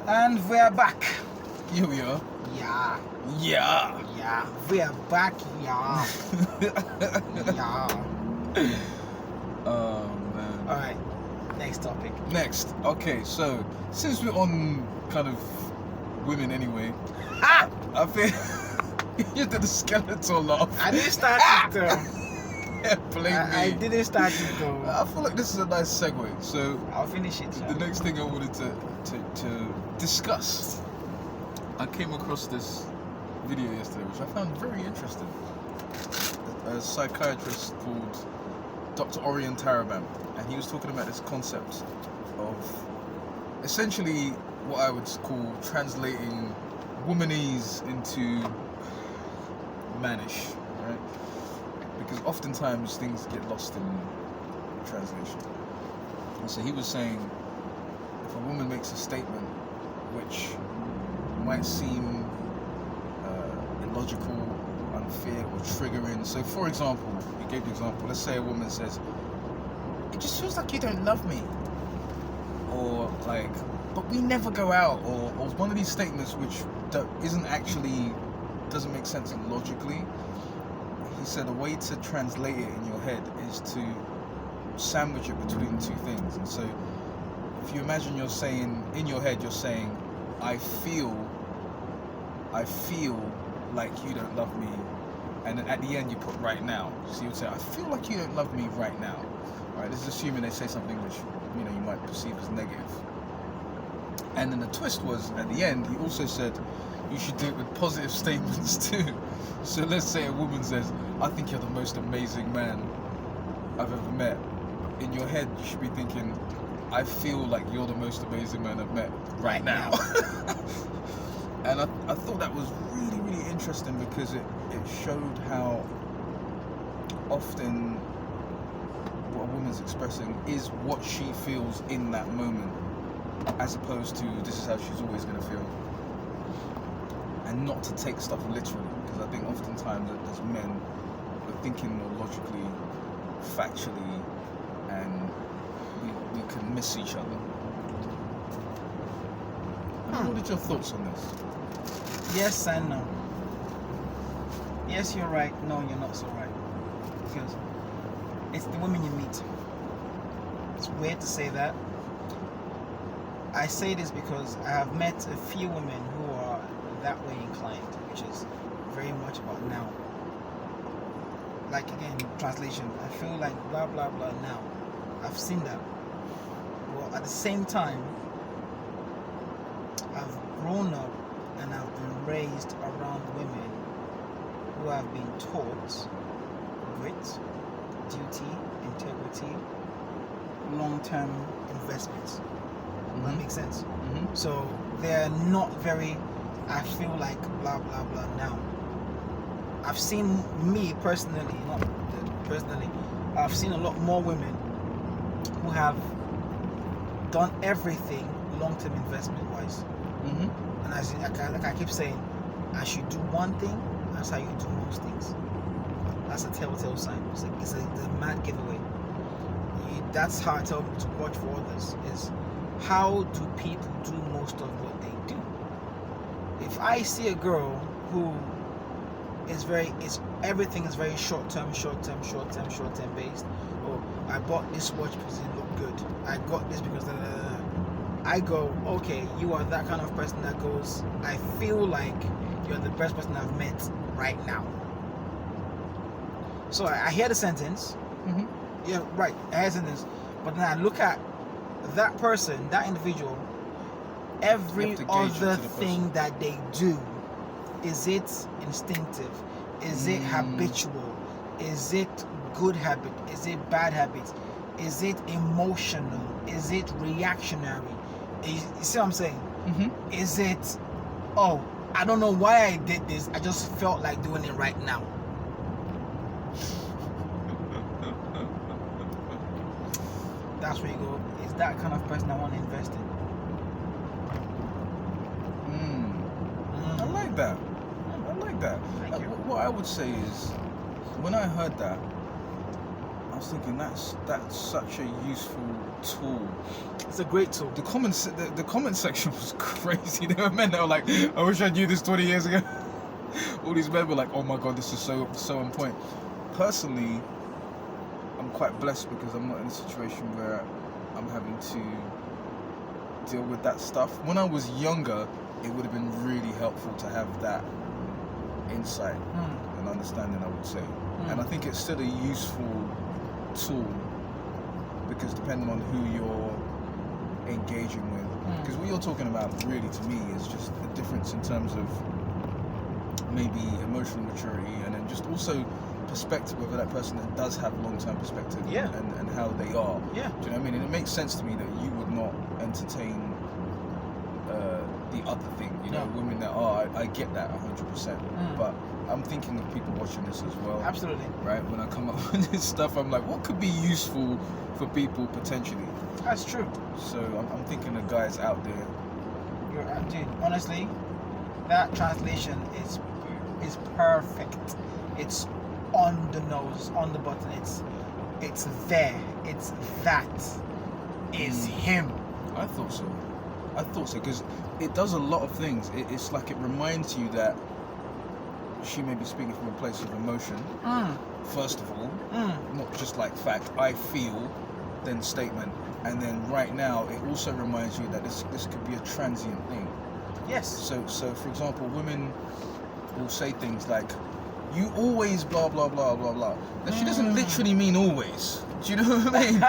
And we're back. Here we are. Yeah. Yeah. Yeah. We're back. Yeah. Yeah. Oh man. Alright. Next topic. Next. Okay, so since we're on kind of women anyway, Ah! I think you did the skeletal laugh. I didn't start it though. Blame me. I didn't start it though. I feel like this is a nice segue. So I'll finish it. the next thing I wanted to discuss, I came across this video yesterday, which I found very interesting. A psychiatrist called Dr. Orion Tarabam, and he was talking about this concept of essentially what I would call translating womanese into mannish, right? Because oftentimes things get lost in translation. And so he was saying, if a woman makes a statement which might seem illogical, unfair, or triggering. So for example, he gave the example, let's say a woman says, it just feels like you don't love me. Or like, but we never go out. Or one of these statements which doesn't make sense logically. He said a way to translate it in your head is to sandwich it between two things. And so if you imagine you're saying, in your head you're saying, I feel like you don't love me, and then at the end you put right now. So you would say, I feel like you don't love me right now. Right? This is assuming they say something which you might perceive as negative. And then the twist was, at the end, he also said you should do it with positive statements too. So let's say a woman says, I think you're the most amazing man I've ever met. In your head you should be thinking, I feel like you're the most amazing man I've met right now. And I thought that was really, really interesting because it showed how often what a woman's expressing is what she feels in that moment, as opposed to this is how she's always going to feel. And not to take stuff literally, because I think oftentimes as men, we're thinking more logically, factually, and we can miss each other. What are your thoughts on this? Yes and no. Yes, you're right. No, you're not so right. Because it's the women you meet. It's weird to say that. I say this because I have met a few women who are that way inclined, which is very much about now. Like again, translation, I feel like blah blah blah now. I've seen that. Well, at the same time, I've grown up and I've been raised around women who have been taught grit, duty, integrity, long-term investments. That makes sense. So they're not very, I feel like blah blah blah now. I've seen me personally, I've seen a lot more women who have done everything long-term investment wise. And I keep saying, as you do one thing, that's how you do most things. That's a telltale sign. It's a mad giveaway. That's how I tell people to watch for others, is how do people do most of what they do. If I see a girl who everything is very short-term based. Oh, I bought this watch because it looked good. I got this because I go, okay, you are that kind of person that goes, I feel like you're the best person I've met right now. So I hear the sentence. Yeah, right, I hear the sentence. But then I look at that person, that individual, every other thing that they do. Is it instinctive? Is it habitual? Is it good habit? Is it bad habit? Is it emotional? Is it reactionary? You see what I'm saying? Is it, oh, I don't know why I did this, I just felt like doing it right now. That's where you go, is that kind of person I want to invest in? I like that. Thank you. What I would say is, when I heard that, I was thinking that's such a useful tool. It's a great tool. The comment section was crazy. There were men that were like, I wish I knew this 20 years ago. All these men were like, oh my god, this is so on point. Personally, I'm quite blessed because I'm not in a situation where I'm having to deal with that stuff. When I was younger, it would have been really helpful to have that insight and understanding, I would say. And I think it's still a useful tool because depending on who you're engaging with, because what you're talking about really to me is just a difference in terms of maybe emotional maturity and then just also perspective, whether that person does have long-term perspective and how they are. Do you know what I mean? And it makes sense to me that you would not entertain the other thing, you know, women that are, I get that 100%, but I'm thinking of people watching this as well. Absolutely. Right? When I come up with this stuff, I'm like, what could be useful for people potentially? That's true. So I'm thinking of guys out there. Dude, honestly, that translation is perfect. It's on the nose, on the button. It's there. It's that. Is him. I thought so because it does a lot of things. It's like it reminds you that she may be speaking from a place of emotion, first of all, not just like fact, I feel, then statement, and then right now it also reminds you that this could be a transient thing. Yes. So for example, women will say things like, you always blah blah blah blah blah. Now she doesn't literally mean always. Do you know what I mean?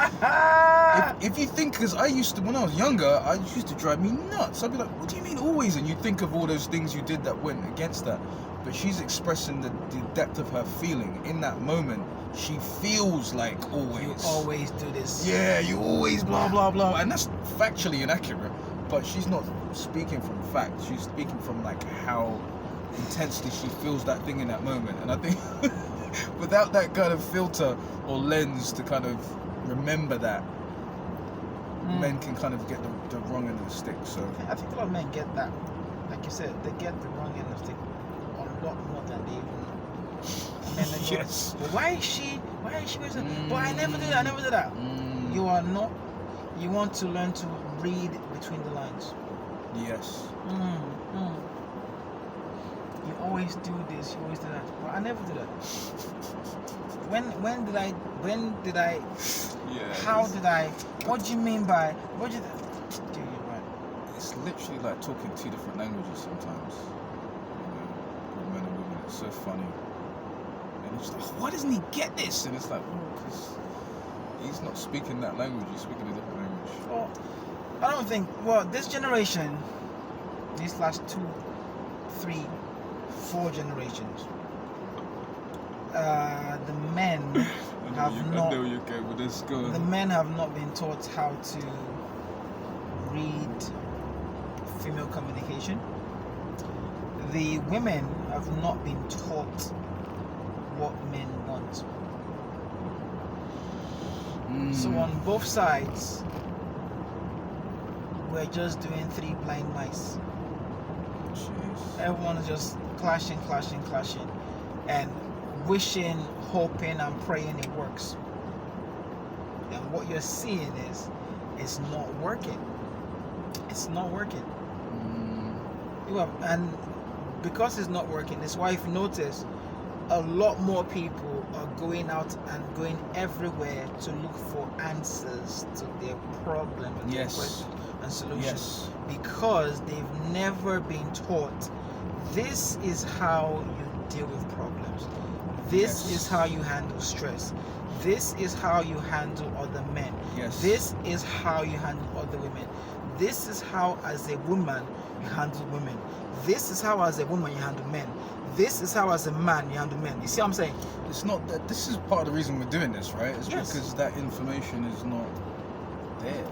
if you think, because I used to, when I was younger, I used to drive me nuts. I'd be like, what do you mean always? And you think of all those things you did that went against that. But she's expressing the depth of her feeling. In that moment, she feels like always. You always do this. Yeah, you always blah blah blah. And that's factually inaccurate. But she's not speaking from fact. She's speaking from like how intensely she feels that thing in that moment. And I think without that kind of filter or lens to kind of remember that, men can kind of get the wrong end of the stick. So I think a lot of men get that, like you said, they get the wrong end of the stick a lot more than they even know. And they go, yes. well, why is she with that? But I never did that. You are not. You want to learn to read between the lines. Yes. You always do this, you always do that. But I never do that. When did I? Yeah. How did I? What do you mean by? What did you? Dude, you're right. It's literally like talking two different languages sometimes. With men and women, it's so funny. And it's like, why doesn't he get this? And it's like, because he's not speaking that language. He's speaking a different language. Well, I don't think. Well, this generation, these last 2, 3, 4 generations, the men have not. I know you're okay with this. Go on. The men have not been taught how to read female communication. The women have not been taught what men want. So on both sides, we're just doing 3 blind mice. Jeez. Everyone is just clashing, and wishing, hoping, and praying it works. And what you're seeing is, it's not working. It's not working. And because it's not working, that's why if you notice, a lot more people are going out and going everywhere to look for answers to their problem and their questions and solutions, because they've never been taught this is how you deal with problems. This is how you handle stress. This is how you handle other men. This is how you handle other women. This is how, as a woman, you handle women. This is how, as a woman, you handle men. This is how, as a man, you handle men. You see what I'm saying? It's not that. This is part of the reason we're doing this, right? It's because that information is not there.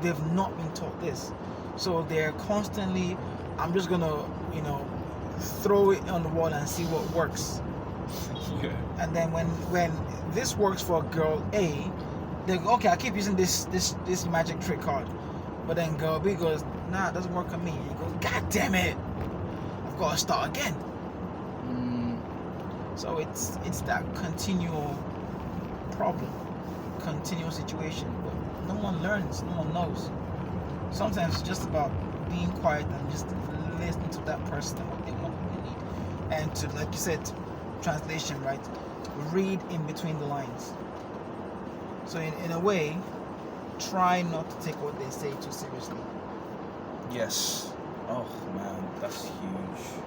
They've not been taught this, so they're constantly. I'm just gonna, throw it on the wall and see what works. And then when this works for girl A, they go, okay, I keep using this magic trick card. But then girl B goes, nah, it doesn't work on me. And you go, God damn it, I've got to start again. So it's that continual problem. continual situation, but no one learns, no one knows. Sometimes it's just about being quiet and just listening to that person and what they want, what they need. And to, like you said, translation, right? Read in between the lines. So in a way, try not to take what they say too seriously. Yes. Oh man, that's huge.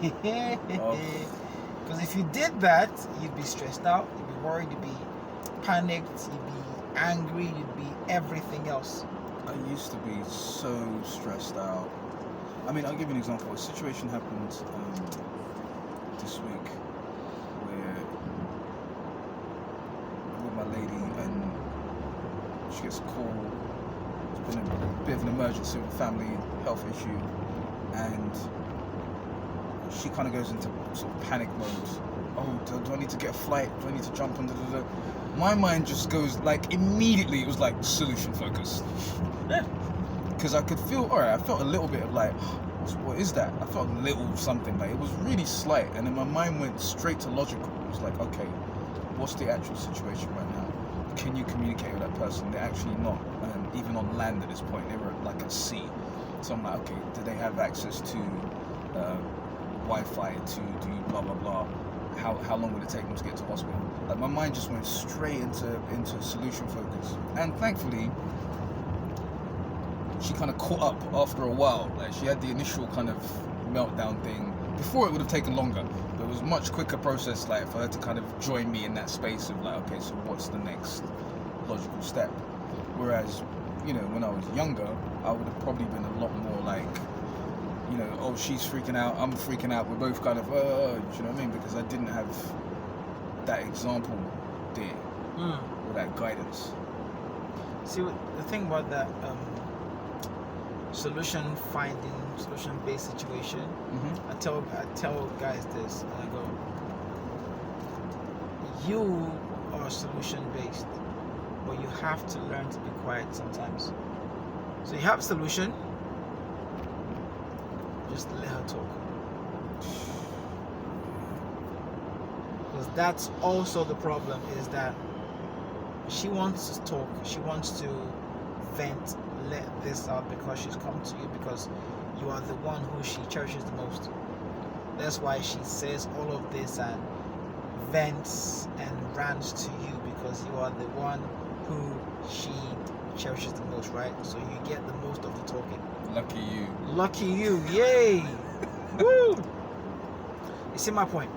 Because if you did that, you'd be stressed out, you'd be worried, you'd be panicked, you'd be angry, you'd be everything else. I used to be so stressed out. I mean, I'll give you an example. A situation happened this week where I'm with my lady and she gets a call. It's been a bit of an emergency with a family health issue, and she kind of goes into sort of panic mode. Oh, do I need to get a flight? Do I need to jump on? My mind just goes like immediately. It was like solution focused. Because I could feel, alright, I felt a little bit of like, what is that? I felt a little something, like it was really slight, and then my mind went straight to logical. It was like, okay, what's the actual situation right now? Can you communicate with that person? They're actually not even on land at this point, they were like at sea. So I'm like, okay, do they have access to Wi-Fi, to do blah blah blah? How long would it take them to get to hospital? Like my mind just went straight into solution focus, and thankfully she kind of caught up after a while. Like she had the initial kind of meltdown thing. Before it would have taken longer, but it was a much quicker process. Like for her to kind of join me in that space of like, okay, so what's the next logical step? Whereas, you know, when I was younger, I would have probably been a lot more like, you know, oh, she's freaking out, I'm freaking out. We're both kind of, do you know what I mean? Because I didn't have that example there or that guidance. See, the thing about that solution-based situation, I tell guys this, and I go, you are solution-based, but you have to learn to be quiet sometimes. So you have a solution, just let her talk. Because that's also the problem, is that she wants to talk, she wants to vent, let this out, because she's come to you because you are the one who she cherishes the most. That's why she says all of this and vents and rants to you, because you are the one who she cherishes the most, right? So you get the most of the talking. Lucky you. Lucky you, yay! Woo! You see my point?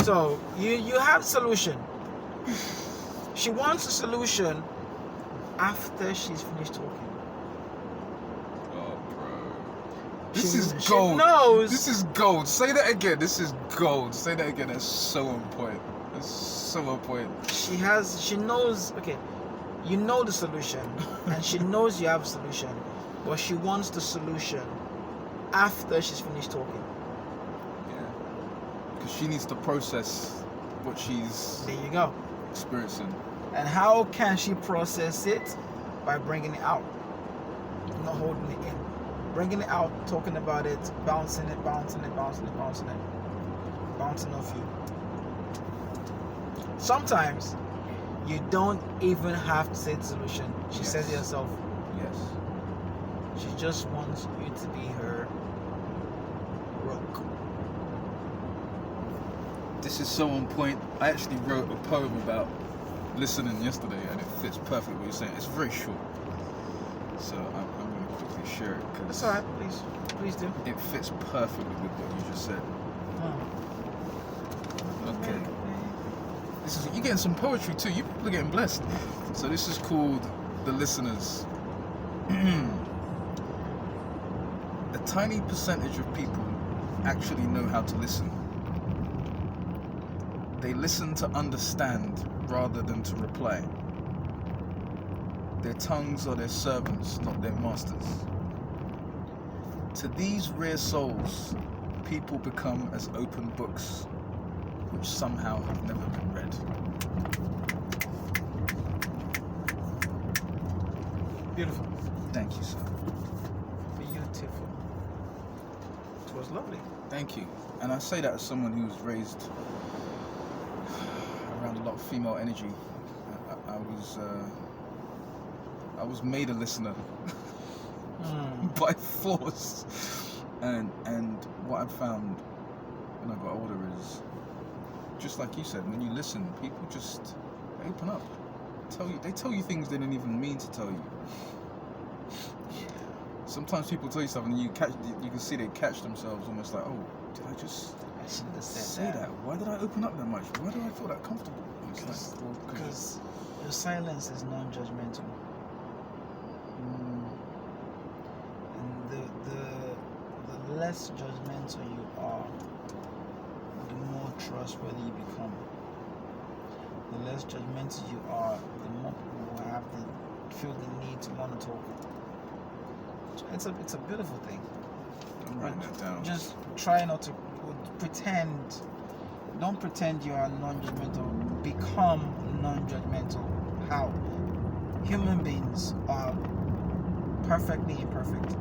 So you have a solution. She wants a solution after she's finished talking. Oh, bro. This is gold. She knows. This is gold. Say that again. This is gold. Say that again. That's so on point. That's so on point. She knows, okay, you know the solution, and she knows you have a solution, but she wants the solution after she's finished talking. Yeah. Because she needs to process what she's There you go. experiencing. And how can she process it? By bringing it out, not holding it in. Bringing it out, talking about it, bouncing off you. Sometimes you don't even have to say the solution. She says it herself. Yes. She just wants you to be her rock. This is so on point. I actually wrote a poem about listening yesterday, and it fits perfectly what you're saying. It's very short, so I'm going to quickly share it. That's alright, please do. It fits perfectly with what you just said. Okay. You're getting some poetry too. You people are getting blessed. So this is called The Listeners. A tiny percentage of people actually know how to listen. They listen to understand rather than to reply. Their tongues are their servants, not their masters. To these rare souls, people become as open books, which somehow have never been read. Beautiful. Thank you, sir. Beautiful. It was lovely. Thank you. And I say that as someone who was raised around a lot of female energy. I I was made a listener by force, and what I found when I got older is, just like you said, when you listen, people just open up, they tell you things they didn't even mean to tell you. Sometimes people tell you something and you can see they catch themselves almost like, oh, did I just say that? Why did I open up that much? Why do I feel that comfortable? Because your silence is non-judgmental. And the less judgmental you are, the more trustworthy you become. The less judgmental you are, the more people will feel the need to want to talk. It's a beautiful thing. I'm writing that down. Just try not to pretend. Don't pretend you are non-judgmental. Become non-judgmental. How? Human beings are perfectly imperfect.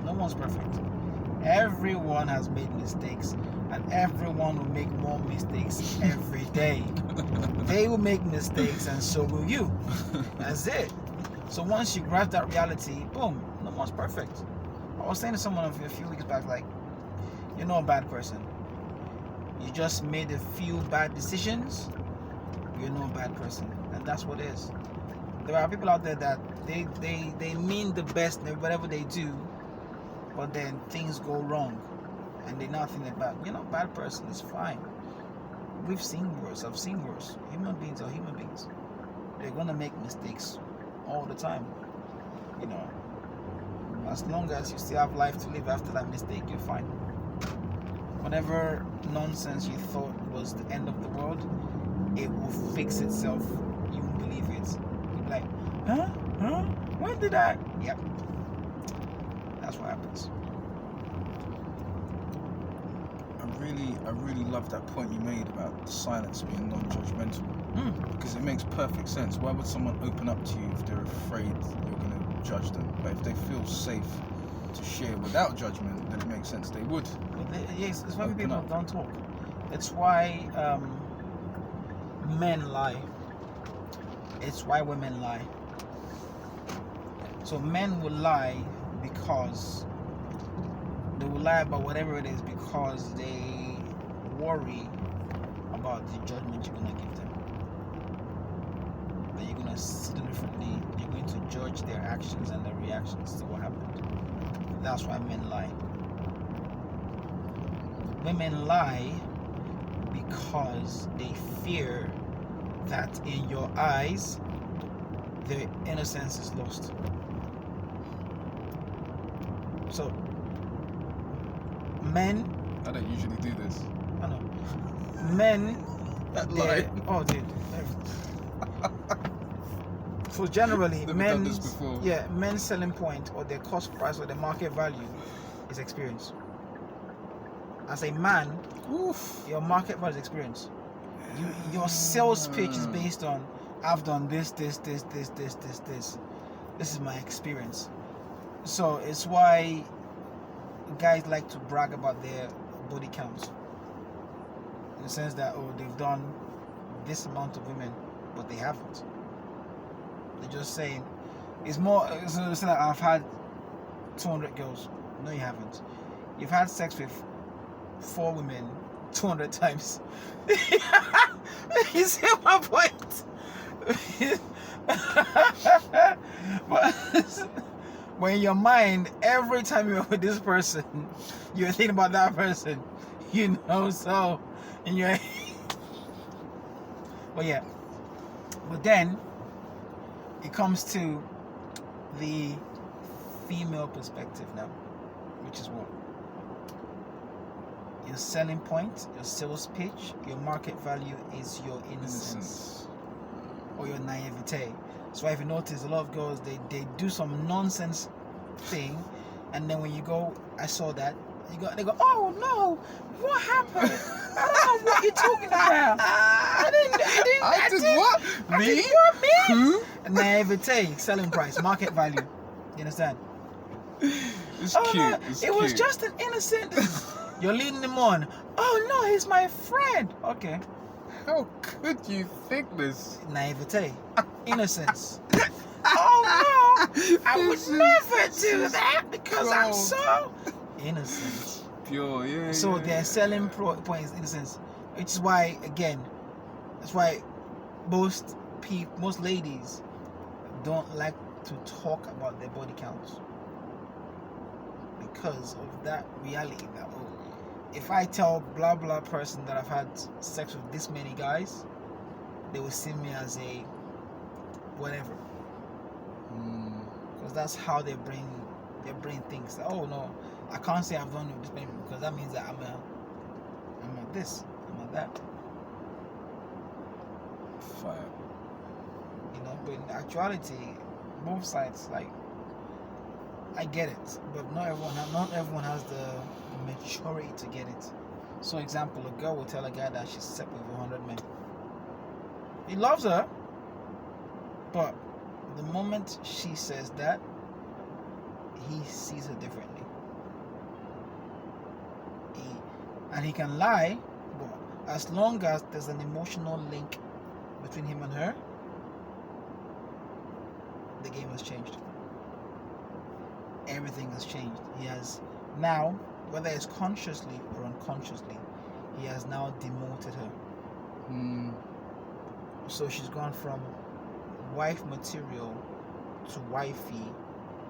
No one's perfect. Everyone has made mistakes, and everyone will make more mistakes every day. They will make mistakes, and so will you. That's it. So once you grasp that reality, boom, no one's perfect. I was saying to someone a few weeks back, like, you're not a bad person. You just made a few bad decisions. You're not a bad person, and that's what it is. There are people out there that they mean the best in whatever they do, but then things go wrong, and they're not thinking about, you're not a bad person. It's fine. We've seen worse. I've seen worse. Human beings are human beings. They're gonna make mistakes all the time. As long as you still have life to live after that mistake, you're fine. Whatever nonsense you thought was the end of the world, it will fix itself. You won't believe it. You'll be like, huh? When did I? Yep. That's what happens. I really love that point you made about the silence being non-judgmental. Because it makes perfect sense. Why would someone open up to you if they're afraid you're going to judge them? But if they feel safe to share without judgment, then it makes sense they would. Yes, it's why people don't talk. It's why men lie. It's why women lie. So men will lie because they will lie about whatever it is because they worry about the judgment you're going to give them. That you're going to see them differently. You're going to judge their actions and their reactions to what happened. That's why men lie. Women lie because they fear that in your eyes their innocence is lost. So men, I don't usually do this. I know. Men That lie. Oh dude. So generally men's selling point or their cost price or their market value is experience. As a man, your market value is experience. Your sales pitch is based on, I've done this. This is my experience. So it's why guys like to brag about their body counts. In the sense that, they've done this amount of women, but they haven't. They're just saying, it's more, so it's like, I've had 200 girls. No, you haven't. You've had sex with 4 women 200 times. You see my point? But in your mind, every time you're with this person, you're thinking about that person. So in your but then it comes to the female perspective now, which is what? Your selling point, your sales pitch, your market value is your innocence or your naivete. So if you notice, a lot of girls, they do some nonsense thing, and then when you go, I saw that, they go, oh no, what happened? I don't know what you're talking about. I did what? Me? Who? Naivete, selling price, market value. You understand? It's cute. No, it was just an innocent. You're leading them on. Oh no, he's my friend. Okay. How could you think this? Naivete, innocence. Oh no, I would never do that because I'm so innocent. Pure, yeah. So yeah, their selling point is innocence, which is why, again, that's why most ladies don't like to talk about their body counts, because of that reality that, oh, if I tell blah blah person that I've had sex with this many guys, they will see me as a whatever. Because that's how their brain thinks. Oh no, I can't say I've done it with this many people because that means that I'm a this, I'm a that. Fire. You know, but in actuality, both sides, like, I get it, but not everyone has the maturity to get it. So, example, a girl will tell a guy that she's slept with 100 men. He loves her, but the moment she says that, he sees her differently. And he can lie, but as long as there's an emotional link between him and her, the game has changed. Everything has changed. He has now, whether it's consciously or unconsciously, he has now demoted her. So she's gone from wife material to wifey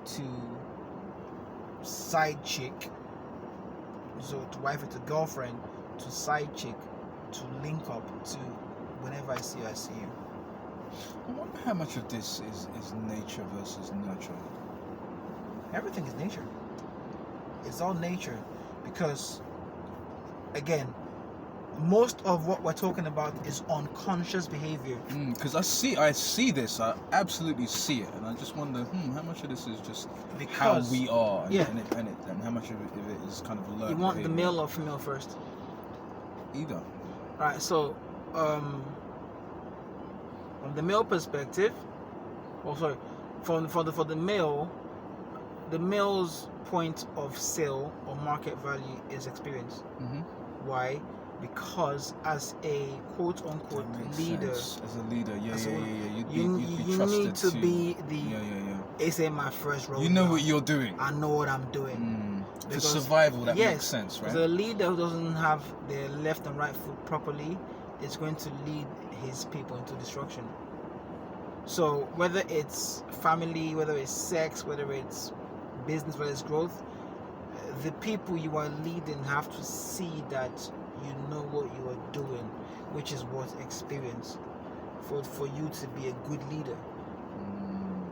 to side chick. So to wifey to girlfriend to side chick to link up to whenever I see you, I see you. I wonder how much of this is nature versus nurture. Everything is nature. It's all nature, because again, most of what we're talking about is unconscious behavior. Because I see this, I absolutely see it, and I just wonder, how much of this is just because how we are, and how much of it is kind of learned. You want behavior. the male or female first? Either. All right. So, from the male perspective, for the male, the male's point of sale or market value is experience. Why? Because as a quote unquote leader, sense. As a leader, you need to be the. It's in my first role. You know what you're doing. I know what I'm doing. For survival, that makes sense, right? The leader who doesn't have their left and right foot properly is going to lead his people into destruction. So whether it's family, whether it's sex, whether it's business, whether it's growth, the people you are leading have to see that you know what you are doing, which is what experience for you to be a good leader.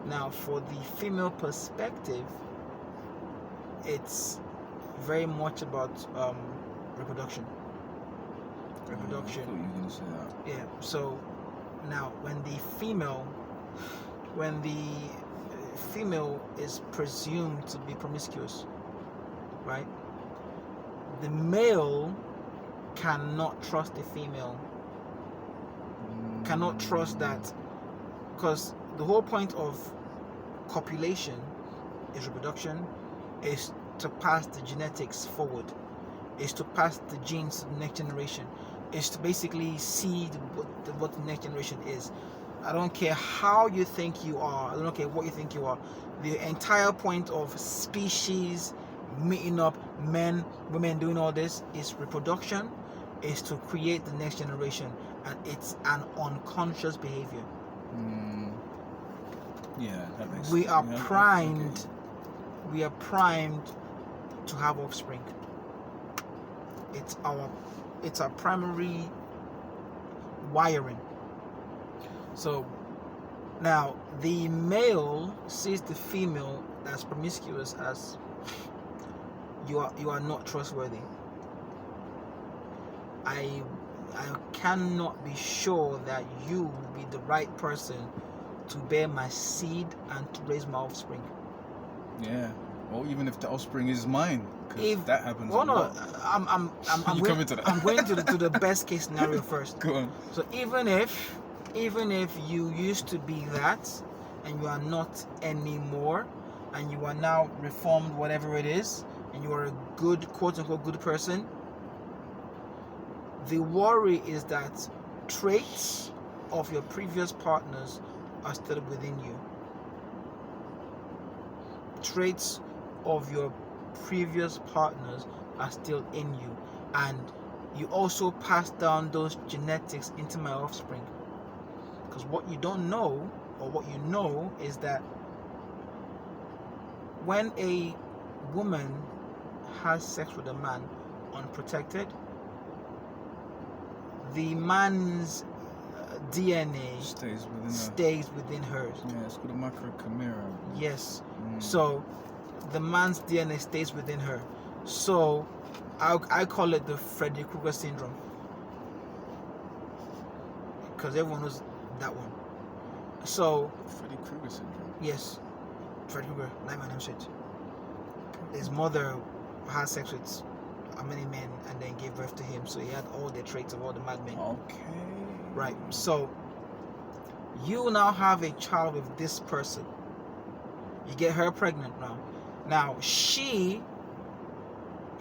Now, for the female perspective, it's very much about reproduction. I thought you were going to say that. Yeah. So now, when the female is presumed to be promiscuous, right? The male cannot trust the female. Cannot trust that, because the whole point of copulation is reproduction, is to pass the genetics forward, is to pass the genes to the next generation, is to basically see what the next generation is. I don't care how you think you are, I don't care what you think you are. The entire point of species meeting up, men, women doing all this, is reproduction, is to create the next generation, and it's an unconscious behavior. Yeah, that makes We sense. are primed. We are primed to have offspring. It's our primary wiring. So now the male sees the female that's promiscuous as you are not trustworthy. I cannot be sure that you will be the right person to bear my seed and to raise my offspring. Yeah, or even if the offspring is mine, because that happens. Oh no, lot. I'm coming to that. I'm going to the best case scenario first. Go on. So even if you used to be that and you are not anymore, and you are now reformed, whatever it is, and you are a good, quote unquote, good person, the worry is that traits of your previous partners are still within you. Traits of your previous partners are still in you, and you also pass down those genetics into my offspring. Because what you don't know, or what you know, is that when a woman has sex with a man unprotected, the man's DNA stays within hers. Yeah, it's called a microchimera. Yes. So the man's DNA stays within her. So I call it the Freddy Krueger syndrome, because everyone knows that one. So Freddy Krueger syndrome. Yes, Freddy Krueger, Nightmare on Elm Street. His mother had sex with many men and then gave birth to him, so he had all the traits of all the madmen. Okay. Right. So you now have a child with this person. You get her pregnant now. Now she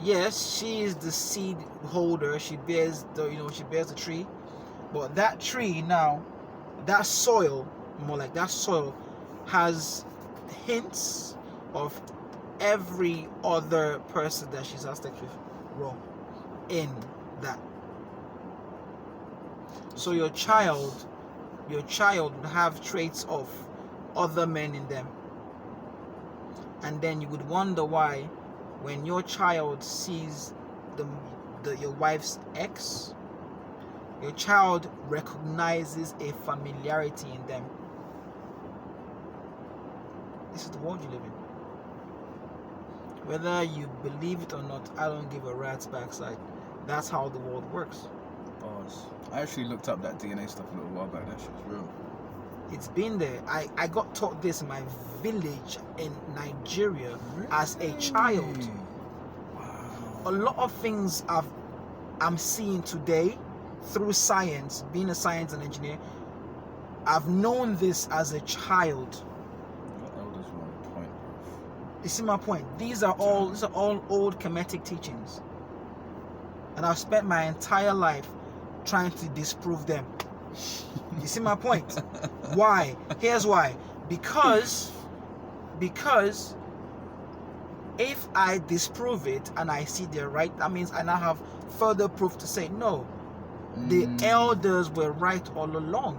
is the seed holder. She bears the tree. But that tree now, that soil has hints of every other person that she's had sex with in that. So your child would have traits of other men in them. And then you would wonder why, when your child sees your wife's ex, your child recognizes a familiarity in them. This is the world you live in. Whether you believe it or not, I don't give a rat's backside. That's how the world works. Bars. I actually looked up that DNA stuff a little while back. That shit's real. It's been there. I got taught this in my village in Nigeria as a child. Wow. A lot of things I'm seeing today through science, being a science and engineer. I've known this as a child. Your elders were on point. You see my point? These are all old Kemetic teachings. And I've spent my entire life trying to disprove them. You see my point? Why? Here's why. Because if I disprove it and I see they're right, that means I now have further proof to say no. The elders were right all along.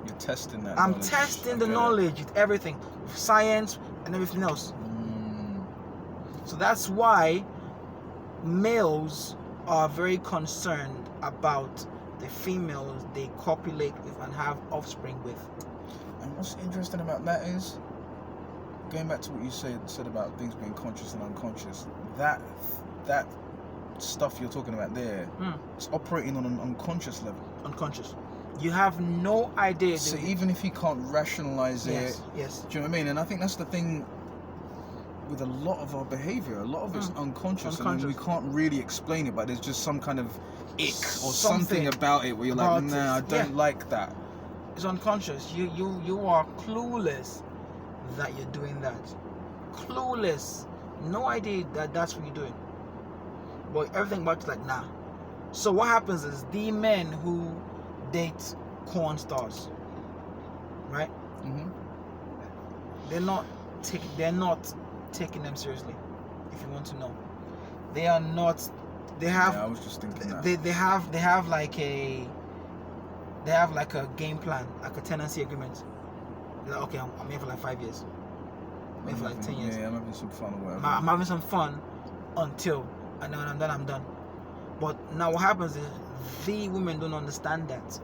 You're testing that. I'm testing the knowledge with everything, with science and everything else. So that's why males are very concerned about the females they copulate with and have offspring with. And what's interesting about that is, going back to what you said about things being conscious and unconscious, that stuff you're talking about there, it's operating on an unconscious level. Unconscious. You have no idea. So even if you can't rationalize it, yes. Do you know what I mean? And I think that's the thing with a lot of our behavior. A lot of it's unconscious, and we can't really explain it, but there's just some kind of ick or something about it where you're like, nah, I don't like that. It's unconscious. You are clueless that you're doing that. Clueless. No idea that that's what you're doing. But everything about it's like, nah. So what happens is the men who date corn stars, right? They're not taking them seriously. If you want to know, they are not. They have. Yeah, I was just thinking that. They have like a game plan, like a tenancy agreement. They're like, okay, I'm here for like 5 years. I'm here for like 10 years. Yeah, I'm having some fun or whatever. I'm having some fun until, and then when I'm done, I'm done. But now what happens is the women don't understand that,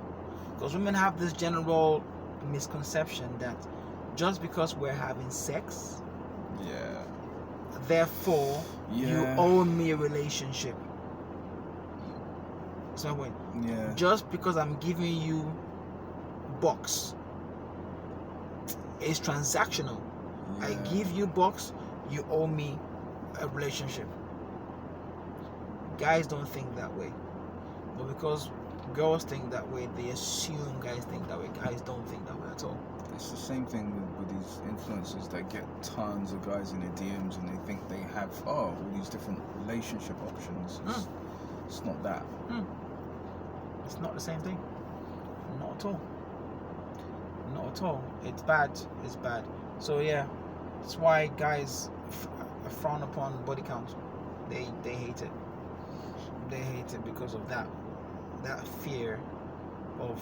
because women have this general misconception that just because we're having sex, therefore you owe me a relationship. That's my point. Yeah. Just because I'm giving you box, it's transactional. Yeah. I give you box, you owe me a relationship. Guys don't think that way, but because girls think that way, they assume guys think that way. Guys don't think that way at all. It's the same thing with these influencers that get tons of guys in their DMs and they think they have all these different relationship options. It's not that. It's not the same thing. at all. Not at all. It's bad. It's bad. So yeah, that's why guys frown upon body count. They hate it. They hate it because of that fear of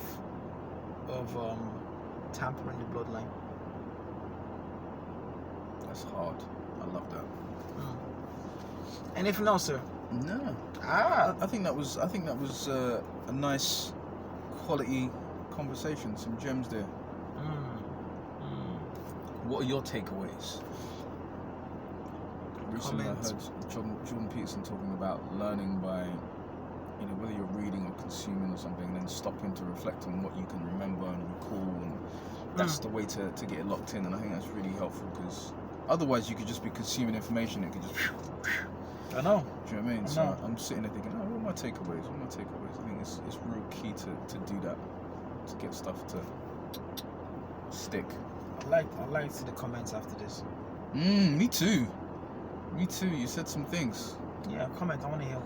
tampering the bloodline. That's hard. I love that. Anything else, sir? No. Ah, I think that was a nice quality conversation. Some gems there. What are your takeaways? Recently, I heard Jordan Peterson talking about learning by, whether you're reading or consuming or something, and then stopping to reflect on what you can remember and recall, and that's the way to get it locked in. And I think that's really helpful, because otherwise you could just be consuming information. It could just. I know. Do you know what I mean? So I'm sitting there thinking, what are my takeaways? I think it's real key to do that, to get stuff to stick. I like to see the comments after this. Me too. You said some things. Yeah, comment. I want to hear.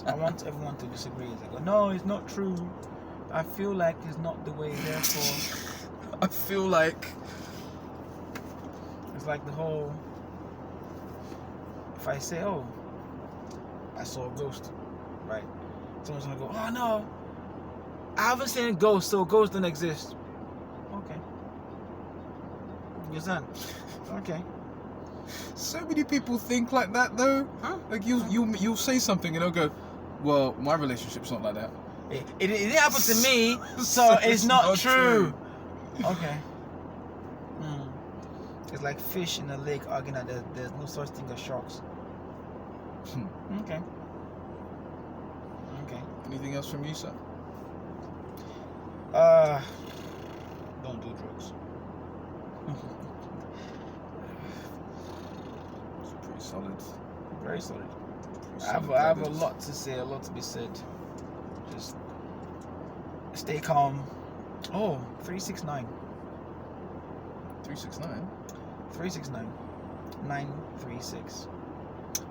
I want everyone to disagree. They go, no, it's not true. I feel like it's not the way. Therefore, I feel like it's like the whole. If I say, oh, I saw a ghost, right? Someone's gonna go, oh no, I haven't seen a ghost, so ghosts don't exist. Okay. You understand? Okay. So many people think like that though. Huh? Like you'll say something and they'll go, well, my relationship's not like that. It didn't happen to me, so it's not true. Okay. It's like fish in a lake arguing that there's no such thing as sharks. Okay. Anything else from you, sir? Don't do drugs. It's pretty solid. Very solid. Pretty I solid have a guidance. lot to say, a lot to be said. Just stay calm. Oh, 369. 369. 369. 936.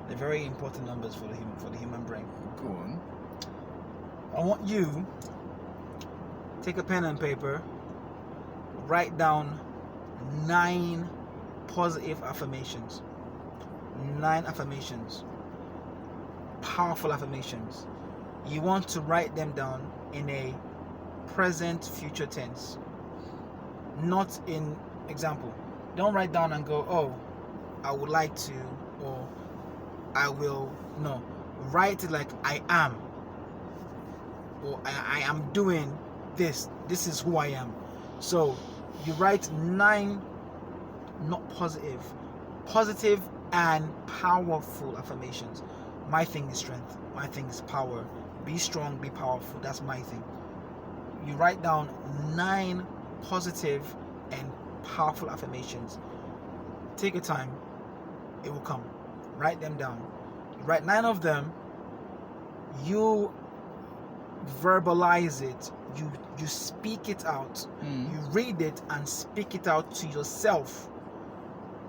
They're very important numbers for the human brain. Go on. I want you take a pen and paper, write down 9 positive affirmations. 9 affirmations. Powerful affirmations. You want to write them down in a present future tense. Not in example. Don't write down and go, oh, I would like to, or I will. No. Write it like I am. Or I am doing this. This is who I am. So you write 9 not positive and powerful affirmations. My thing is strength. My thing is power. Be strong, be powerful. That's my thing. You write down 9 positive and powerful affirmations. Take your time. It will come. Write them down. You write 9 of them. You verbalize it. You speak it out. You read it and speak it out to yourself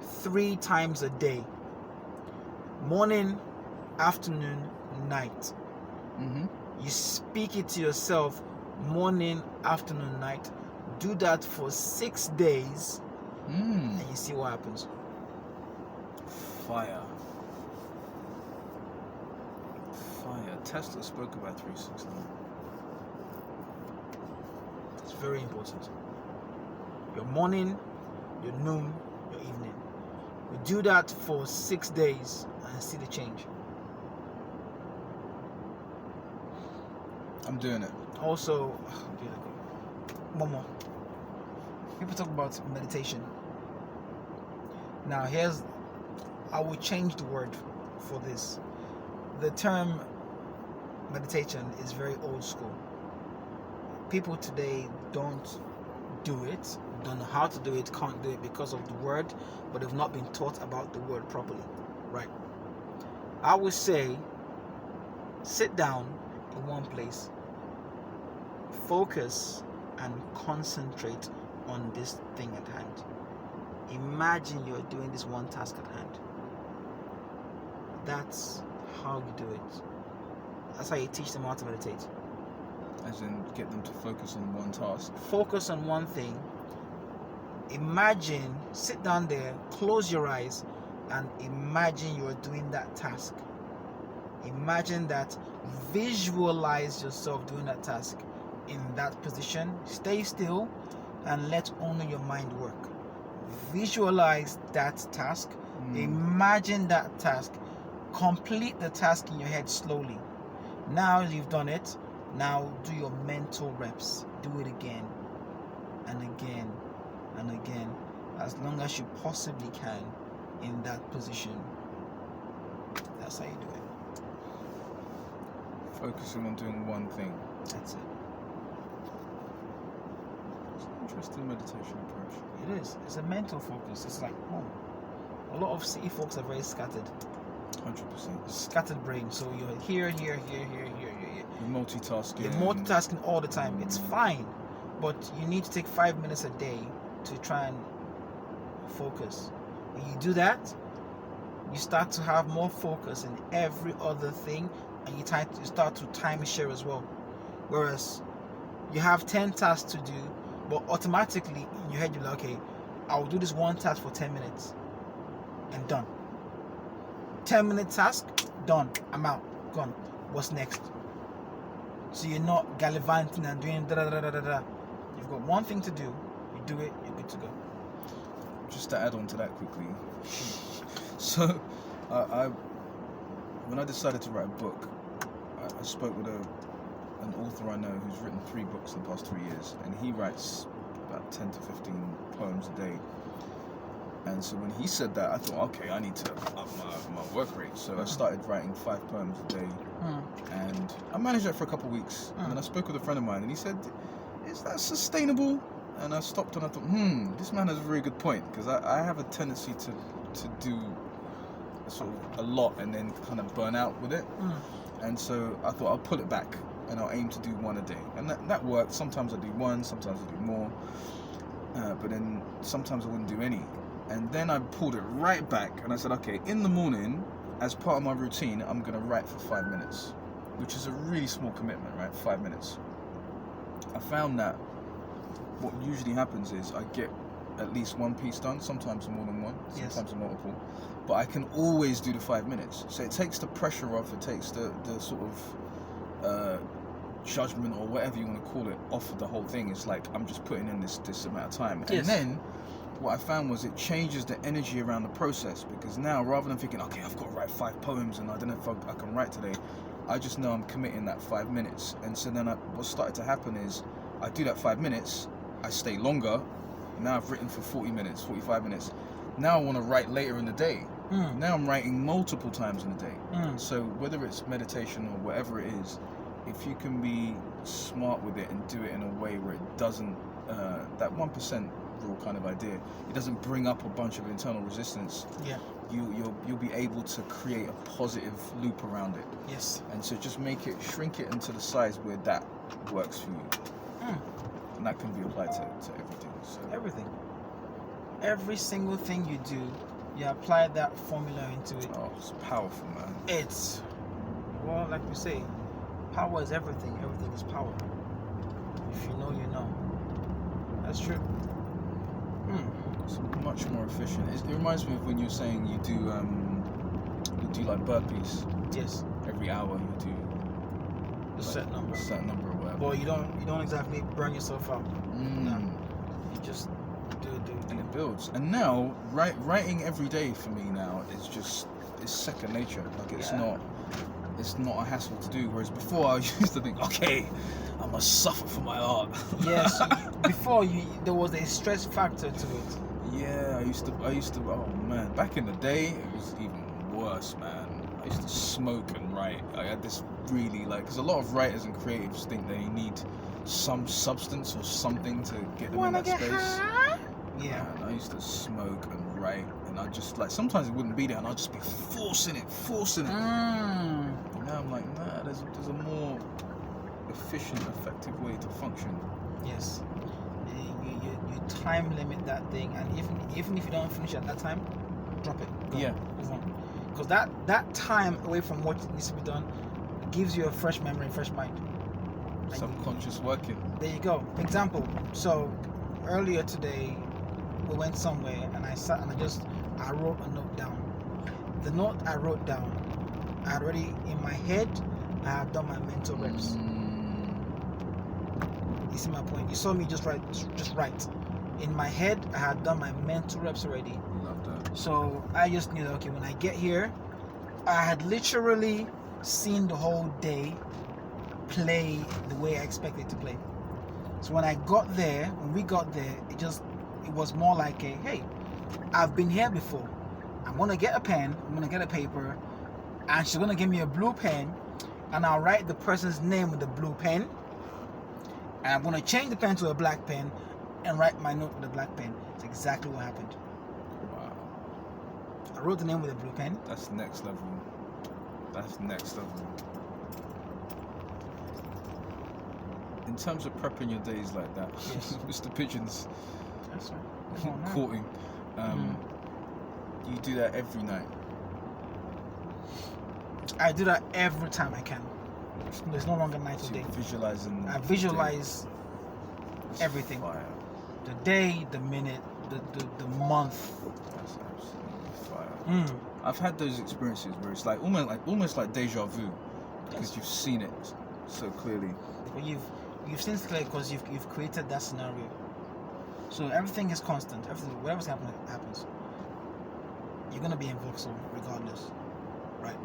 3 times a day. Morning, afternoon, night. You speak it to yourself morning, afternoon, night. Do that for 6 days and you see what happens. Fire. Tesla spoke about 369. It's very important. Your morning, your noon, your evening. We do that for 6 days and see the change. I'm doing it. Also, one more. People talk about meditation. Now I will change the word for this. The term meditation is very old school. People today don't do it, don't know how to do it, can't do it because of the word, but they've not been taught about the word properly. Right. I would say sit down in one place, focus and concentrate on this thing at hand. Imagine you're doing this one task at hand. That's how you do it. That's how you teach them how to meditate. As in, get them to focus on one task. Focus on one thing. Imagine, sit down there, close your eyes, and imagine you're doing that task. Imagine that. Visualize yourself doing that task in that position. Stay still and let only your mind work. Visualize that task. Imagine that task. Complete the task in your head slowly. Now you've done it. Now do your mental reps. Do it again and again and again, as long as you possibly can in that position. That's how you do it. Focusing on doing one thing. That's it. It's an interesting meditation approach. It is. It's a mental focus. It's like, a lot of city folks are very scattered. 100%. Scattered brain. So you're here. You're multitasking. You're multitasking all the time. It's fine, but you need to take 5 minutes a day to try and focus. When you do that, you start to have more focus in every other thing, and you start to time share as well. Whereas you have 10 tasks to do, but automatically in your head you're like, okay, I'll do this one task for 10 minutes and done. 10-minute task, done. I'm out, gone. What's next? So you're not gallivanting and doing da da da da da da. You've got one thing to do. You do it. You're good to go. Just to add on to that quickly. So, when I decided to write a book, I spoke with an author I know who's written 3 books in the past 3 years, and he writes about 10 to 15 poems a day. And so when he said that, I thought, okay, I need to up my work rate. So I started writing 5 poems a day, and I managed that for a couple of weeks. And then I spoke with a friend of mine, and he said, "Is that sustainable?" And I stopped and I thought, this man has a very good point, because I have a tendency to do sort of a lot and then kind of burn out with it. And so I thought I'll pull it back and I'll aim to do 1 a day. And that worked. Sometimes I do 1, sometimes I do more. But then sometimes I wouldn't do any. And then I pulled it right back and I said, okay, in the morning, as part of my routine, I'm going to write for 5 minutes, which is a really small commitment, right? 5 minutes. I found that what usually happens is I get at least 1 piece done, sometimes more than 1, sometimes multiple, but I can always do the 5 minutes. So it takes the pressure off, it takes the sort of judgment or whatever you want to call it off of the whole thing. It's like I'm just putting in this amount of time. And then what I found was it changes the energy around the process, because now rather than thinking, okay, I've got to write 5 poems and I don't know if I can write today, I just know I'm committing that 5 minutes. And so then what started to happen is I do that 5 minutes, I stay longer. Now I've written for 40 minutes, 45 minutes. Now I want to write later in the day. Now I'm writing multiple times in the day. So whether it's meditation or whatever it is, if you can be smart with it and do it in a way where it doesn't, that 1% rule kind of idea, it doesn't bring up a bunch of internal resistance. You'll be able to create a positive loop around it. And so just shrink it into the size where that works for you. And that can be applied to everything. So. Every single thing you do, you apply that formula into it. Oh, it's powerful, man. It's, well, like we say, power is everything. Everything is power. If you know, you know. That's true. It's much more efficient. It reminds me of when you're saying you do like burpees. Yes. Every hour you do a certain number. Or whatever. Well, you don't exactly burn yourself out. No. You just do it. And it builds. And now writing every day for me now is it's second nature. Like it's not a hassle to do. Whereas before I used to think, okay, I must suffer for my art. Yes. Before there was a stress factor to it. Yeah, I used to. Oh man, back in the day, it was even worse, man. I used to smoke and write. I had this really because a lot of writers and creatives think they need some substance or something to get them in that space. Yeah. Man, I used to smoke and write, and I just sometimes it wouldn't be there, and I'd just be forcing it. And now I'm like, nah, there's a more efficient, effective way to function. Yes. You time limit that thing, and even if you don't finish at that time, drop it. Go. Move on. Because that time away from what needs to be done gives you a fresh memory, fresh mind. Subconscious working. There you go. Example. So earlier today, we went somewhere, and I sat and I wrote a note down. The note I wrote down, I had already in my head. I had done my mental reps. You see my point? You saw me just write. In my head, I had done my mental reps already. Love that. So I just knew that, okay, when I get here, I had literally seen the whole day play the way I expected it to play. So when we got there, it was more like a, hey, I've been here before. I'm gonna get a pen, I'm gonna get a paper, and she's gonna give me a blue pen, and I'll write the person's name with the blue pen, and I'm gonna change the pen to a black pen and write my note with a black pen. It's exactly what happened. Wow. I wrote the name with a blue pen. That's next level. In terms of prepping your days like that, Yes. Mr. Pigeons, That's right. Come on, man. courting, you do that every night. I do that every time I can. There's no longer night or So day. visualizing. I visualize everything. Fire. The day, the minute, the month. That's absolutely fire. I've had those experiences where it's like almost like deja vu, because you've seen it so clearly. But you've seen it clearly because you've created that scenario. So everything is constant. Whatever's happening happens. You're gonna be in voxel regardless, right?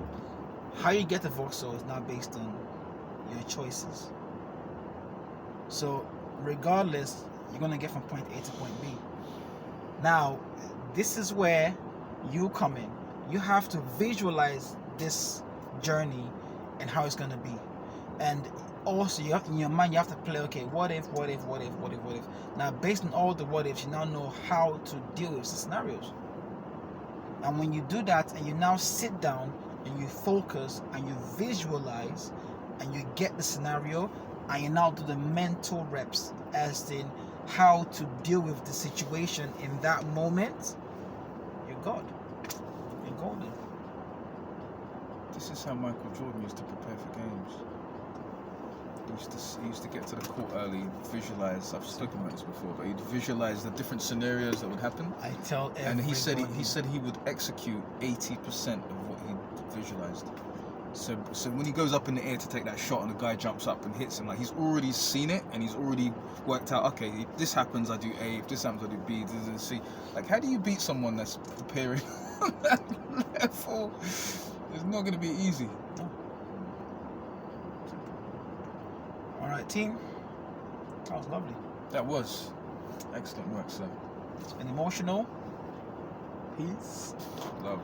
How you get to voxel is now based on your choices. So regardless, you're gonna get from point A to point B. Now, this is where you come in. You have to visualize this journey and how it's gonna be, and also in your mind you have to play. Okay, what if? Now, based on all the what ifs, you now know how to deal with the scenarios. And when you do that, and you now sit down and you focus and you visualize and you get the scenario, and you now do the mental reps as in how to deal with the situation in that moment, you're God. You're golden. This is how Michael Jordan used to prepare for games. He used to get to the court early, visualize. I've spoken about this before, but he'd visualize the different scenarios that would happen. I tell everybody. And he said he would execute 80% of what he visualized. So when he goes up in the air to take that shot and the guy jumps up and hits him, like he's already seen it and he's already worked out, okay, if this happens I do A, if this happens I do B, this and C. Like, how do you beat someone that's preparing on that level? It's not going to be easy. No. All right, team. That was lovely. That was excellent work, sir. It's been emotional. Peace. Love.